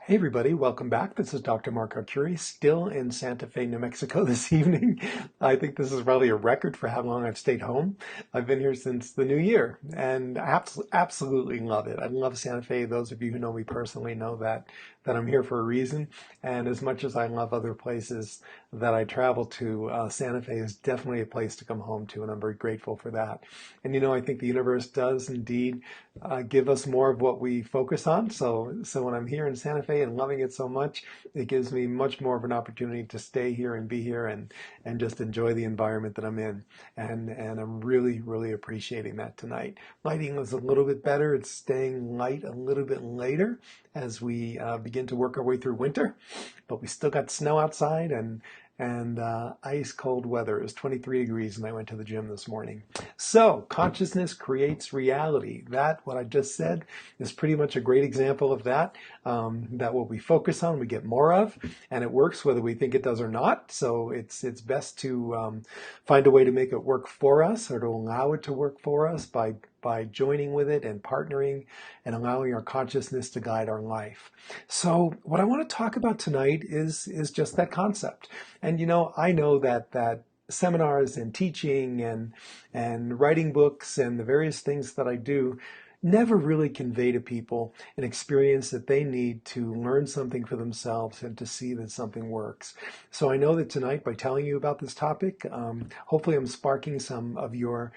Hey everybody, welcome back. This is Dr. Mark Arcuri, still in Santa Fe, New Mexico this evening. I think this is probably a record for how long I've stayed home. I've been here since the new year and I absolutely love it. I love Santa Fe. Those of you who know me personally know that I'm here for a reason. And as much as I love other places that I travel to, Santa Fe is definitely a place to come home to, and I'm very grateful for that. And I think the universe does indeed give us more of what we focus on. So when I'm here in Santa Fe and loving it so much, it gives me much more of an opportunity to stay here and be here and just enjoy the environment that I'm in. And I'm really appreciating that tonight. Lighting is a little bit better. It's staying light a little bit later as we begin to work our way through winter, but we still got snow outside and ice cold weather. It was 23 degrees and I went to the gym this morning. So consciousness creates reality. That, what I just said, is pretty much a great example of that. That what we focus on, we get more of, and it works whether we think it does or not. So it's best to find a way to make it work for us or to allow it to work for us by joining with it and partnering and allowing our consciousness to guide our life. So what I want to talk about tonight is just that concept. And I know that seminars and teaching and writing books and the various things that I do never really convey to people an experience that they need to learn something for themselves and to see that something works. So I know that tonight, by telling you about this topic, hopefully I'm sparking some of your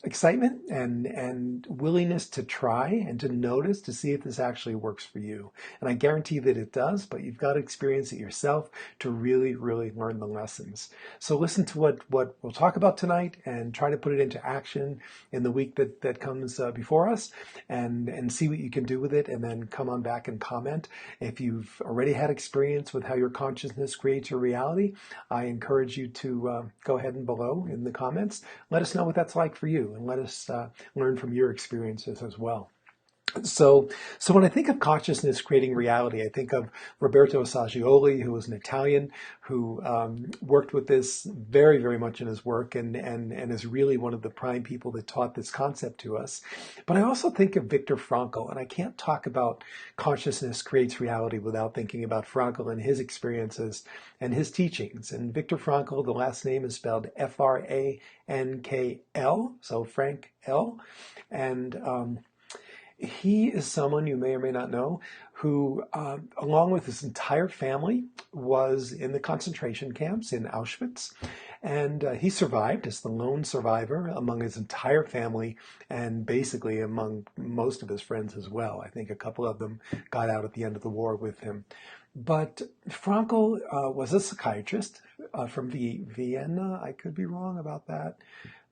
excitement and willingness to try and to notice to see if this actually works for you. And I guarantee that it does, but you've got to experience it yourself to really learn the lessons. So listen to what we'll talk about tonight and try to put it into action in the week that comes before us and see what you can do with it, and then come on back and comment. If you've already had experience with how your consciousness creates your reality, I encourage you to go ahead and below in the comments, let us know what that's like for you, and let us learn from your experiences as well. So when I think of consciousness creating reality, I think of Roberto Saggioli, who was an Italian who worked with this very much in his work and is really one of the prime people that taught this concept to us. But I also think of Viktor Frankl, and I can't talk about consciousness creates reality without thinking about Frankl and his experiences and his teachings. And Viktor Frankl, the last name is spelled Frankl, so Frank L. And he is someone you may or may not know who, along with his entire family, was in the concentration camps in Auschwitz. And he survived as the lone survivor among his entire family and basically among most of his friends as well. I think a couple of them got out at the end of the war with him. But Frankl was a psychiatrist from Vienna. I could be wrong about that.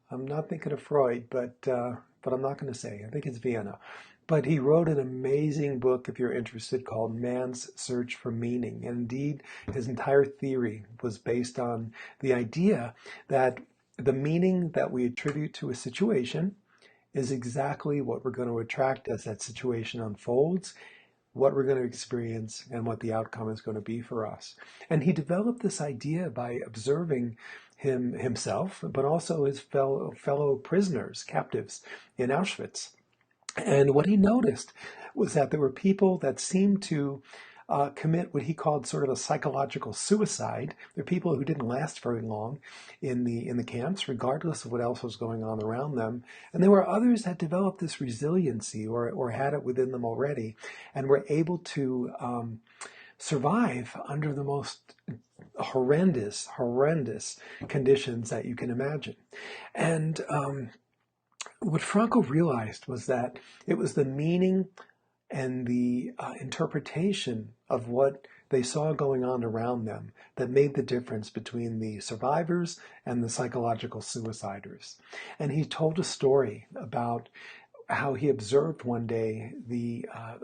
I'm not thinking of Freud, but I'm not going to say. I think it's Vienna. But he wrote an amazing book, if you're interested, called Man's Search for Meaning. And indeed, his entire theory was based on the idea that the meaning that we attribute to a situation is exactly what we're going to attract as that situation unfolds, what we're going to experience, and what the outcome is going to be for us. And he developed this idea by observing himself, but also his fellow prisoners, captives in Auschwitz. And what he noticed was that there were people that seemed to commit what he called sort of a psychological suicide. They're people who didn't last very long in the camps, regardless of what else was going on around them. And there were others that developed this resiliency or had it within them already and were able to survive under the most horrendous conditions that you can imagine. And what Frankl realized was that it was the meaning and the interpretation of what they saw going on around them that made the difference between the survivors and the psychological suiciders. And he told a story about how he observed one day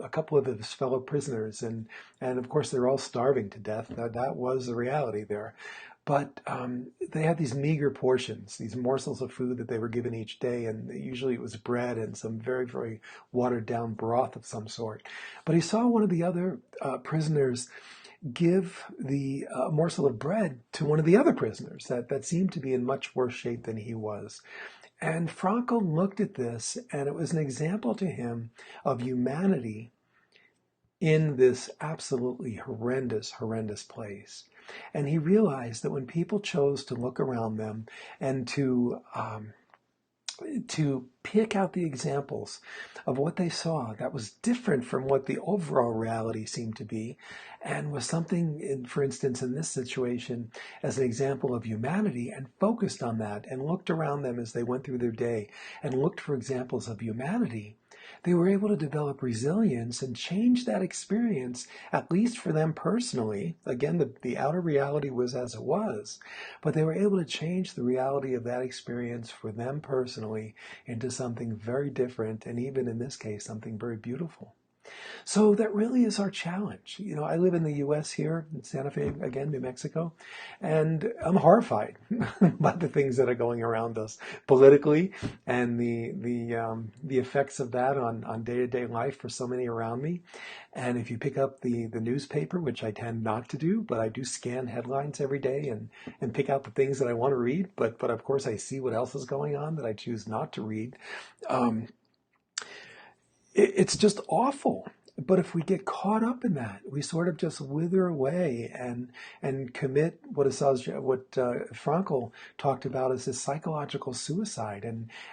a couple of his fellow prisoners, and of course they're all starving to death. That was the reality there. But they had these meager portions, these morsels of food that they were given each day, and usually it was bread and some very watered down broth of some sort. But he saw one of the other prisoners give the morsel of bread to one of the other prisoners that seemed to be in much worse shape than he was. And Frankl looked at this, and it was an example to him of humanity in this absolutely horrendous, horrendous place. And he realized that when people chose to look around them and to pick out the examples of what they saw that was different from what the overall reality seemed to be, and was something, for instance, in this situation, as an example of humanity, and focused on that and looked around them as they went through their day and looked for examples of humanity, they were able to develop resilience and change that experience, at least for them personally. Again, the outer reality was as it was, but they were able to change the reality of that experience for them personally into something very different, and even in this case, something very beautiful. So that really is our challenge. I live in the U.S. here in Santa Fe, again, New Mexico, and I'm horrified by the things that are going around us politically, and the effects of that on day-to-day life for so many around me. And if you pick up the newspaper, which I tend not to do, but I do scan headlines every day and pick out the things that I want to read. But of course, I see what else is going on that I choose not to read. Um, it's just awful. But if we get caught up in that, we sort of just wither away and commit what Frankl talked about as this psychological suicide,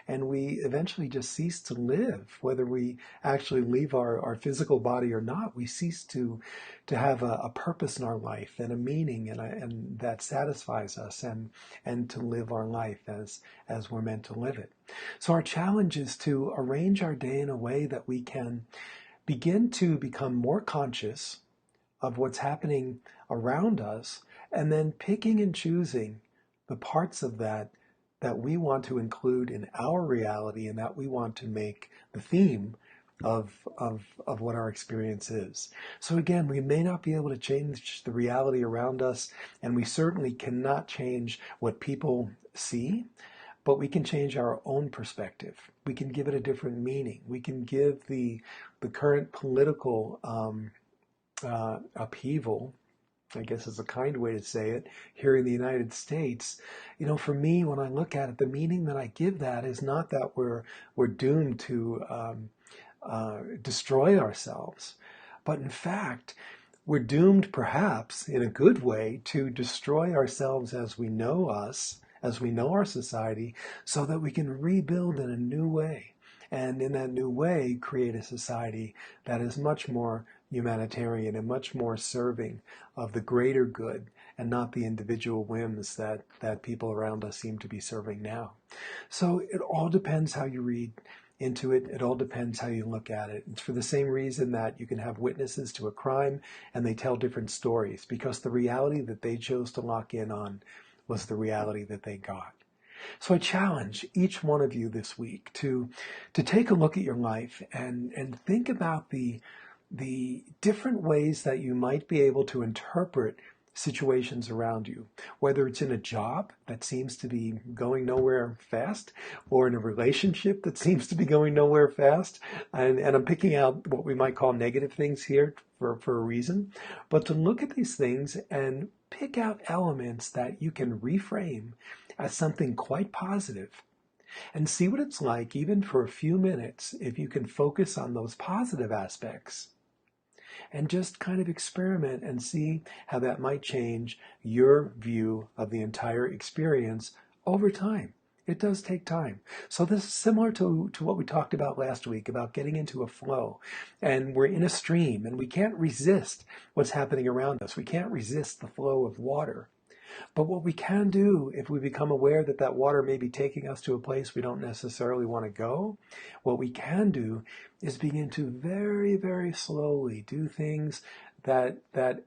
and we eventually just cease to live, whether we actually leave our physical body or not. We cease to have a purpose in our life and a meaning and that satisfies us, and to live our life as we're meant to live it. So our challenge is to arrange our day in a way that we can begin to become more conscious of what's happening around us, and then picking and choosing the parts of that we want to include in our reality and that we want to make the theme of what our experience is. So again, we may not be able to change the reality around us, and we certainly cannot change what people see, but we can change our own perspective. We can give it a different meaning. We can give the current political upheaval, I guess is a kind way to say it, here in the United States. For me, when I look at it, the meaning that I give that is not that we're doomed to destroy ourselves, but in fact, we're doomed, perhaps in a good way, to destroy ourselves as we know us, as we know our society, so that we can rebuild in a new way. And in that new way, create a society that is much more humanitarian and much more serving of the greater good, and not the individual whims that people around us seem to be serving now. So it all depends how you read into it. It all depends how you look at it. It's for the same reason that you can have witnesses to a crime and they tell different stories, because the reality that they chose to lock in on was the reality that they got. So I challenge each one of you this week to take a look at your life and think about the different ways that you might be able to interpret situations around you, whether it's in a job that seems to be going nowhere fast, or in a relationship that seems to be going nowhere fast. And I'm picking out what we might call negative things here for a reason, but to look at these things and pick out elements that you can reframe as something quite positive, and see what it's like, even for a few minutes, if you can focus on those positive aspects and just kind of experiment and see how that might change your view of the entire experience over time. It does take time. So this is similar to what we talked about last week, about getting into a flow. And we're in a stream, and we can't resist what's happening around us. We can't resist the flow of water. But what we can do, if we become aware that that water may be taking us to a place we don't necessarily want to go, what we can do is begin to very, very slowly do things that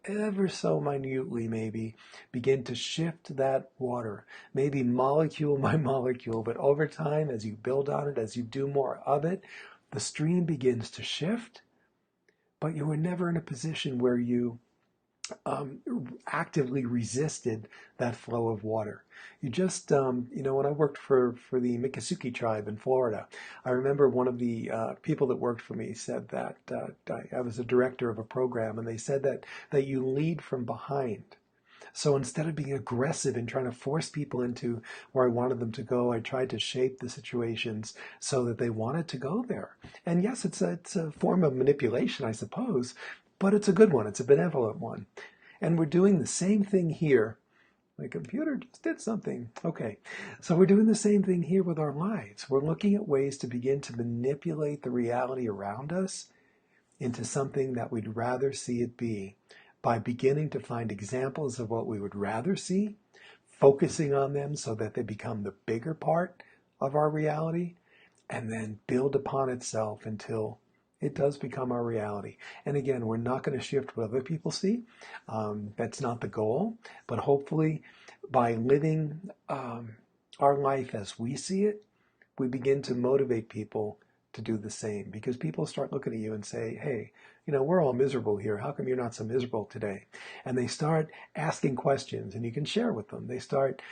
ever so minutely maybe begin to shift that water, maybe molecule by molecule, but over time, as you build on it, as you do more of it, the stream begins to shift, but you were never in a position where you actively resisted that flow of water. You just, when I worked for the Miccosukee tribe in Florida, I remember one of the people that worked for me said that I was a director of a program, and they said that you lead from behind. So instead of being aggressive and trying to force people into where I wanted them to go, I tried to shape the situations so that they wanted to go there. And yes, it's a form of manipulation, I suppose, but it's a good one. It's a benevolent one. And we're doing the same thing here. My computer just did something. Okay, so we're doing the same thing here with our lives. We're looking at ways to begin to manipulate the reality around us into something that we'd rather see it be by beginning to find examples of what we would rather see, focusing on them so that they become the bigger part of our reality, and then build upon itself until it does become our reality. And again, we're not going to shift what other people see. That's not the goal. But hopefully, by living our life as we see it, we begin to motivate people to do the same, because people start looking at you and say, hey, we're all miserable here. How come you're not so miserable today? And they start asking questions, and you can share with them. They start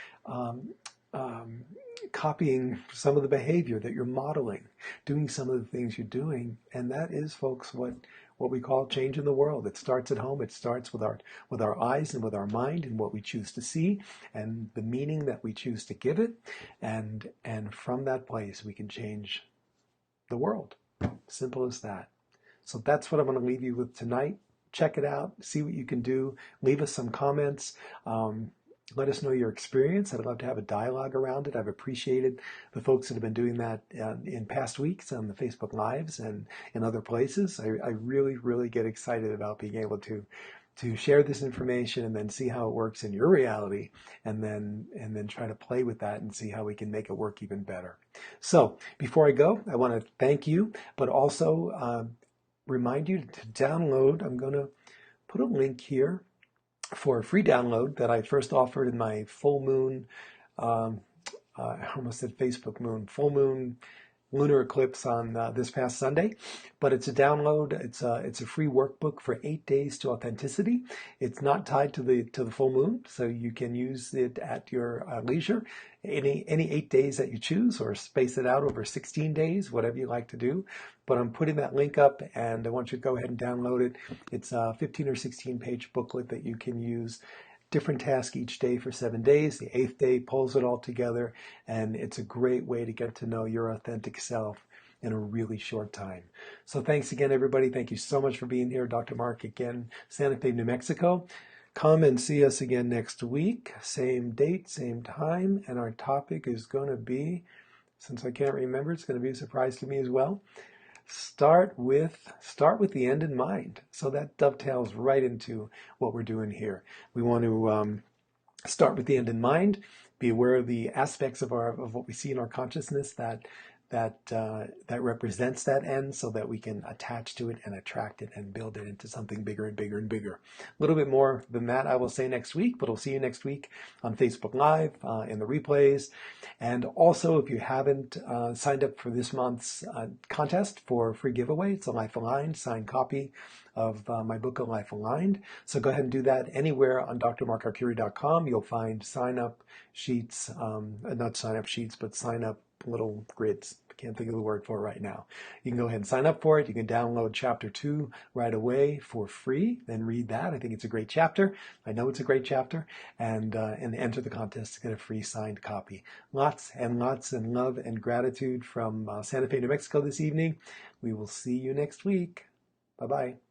copying some of the behavior that you're modeling, doing some of the things you're doing. And that is, folks, what we call change in the world. It starts at home. It starts with our eyes and with our mind and what we choose to see and the meaning that we choose to give it. And from that place, we can change the world. Simple as that. So that's what I'm going to leave you with tonight. Check it out. See what you can do. Leave us some comments. Let us know your experience. I'd love to have a dialogue around it. I've appreciated the folks that have been doing that in past weeks on the Facebook Lives and in other places. I really, really get excited about being able to share this information and then see how it works in your reality, and then try to play with that and see how we can make it work even better. So before I go, I want to thank you, but also remind you to download. I'm going to put a link here for a free download that I first offered in my full moon, I almost said Facebook moon, full moon lunar eclipse on this past Sunday, but it's a download. It's a free workbook for 8 days to authenticity. It's not tied to the full moon, so you can use it at your leisure, any 8 days that you choose, or space it out over 16 days, whatever you like to do. But I'm putting that link up, and I want you to go ahead and download it. It's a 15 or 16 page booklet that you can use. Different task each day for 7 days. The 8th day pulls it all together, and it's a great way to get to know your authentic self in a really short time. So thanks again, everybody. Thank you so much for being here. Dr. Mark again, Santa Fe, New Mexico. Come and see us again next week. Same date, same time. And our topic is going to be, since I can't remember, it's going to be a surprise to me as well. Start with the end in mind. So that dovetails right into what we're doing here. We want to start with the end in mind. Be aware of the aspects of what we see in our consciousness that represents that end, so that we can attach to it and attract it and build it into something bigger and bigger and bigger. A little bit more than that I will say next week, but I'll see you next week on Facebook Live, in the replays. And also, if you haven't signed up for this month's contest for a free giveaway, it's a Life Aligned signed copy of my book, A Life Aligned. So go ahead and do that anywhere on drmarkarcuri.com. You'll find sign-up sheets, not sign-up sheets, but sign-up little grids. Can't think of the word for it right now. You can go ahead and sign up for it. You can download chapter 2 right away for free, then read that. I think it's a great chapter. I know it's a great chapter. And enter the contest to get a free signed copy. Lots and lots and love and gratitude from Santa Fe, New Mexico this evening. We will see you next week. Bye-bye.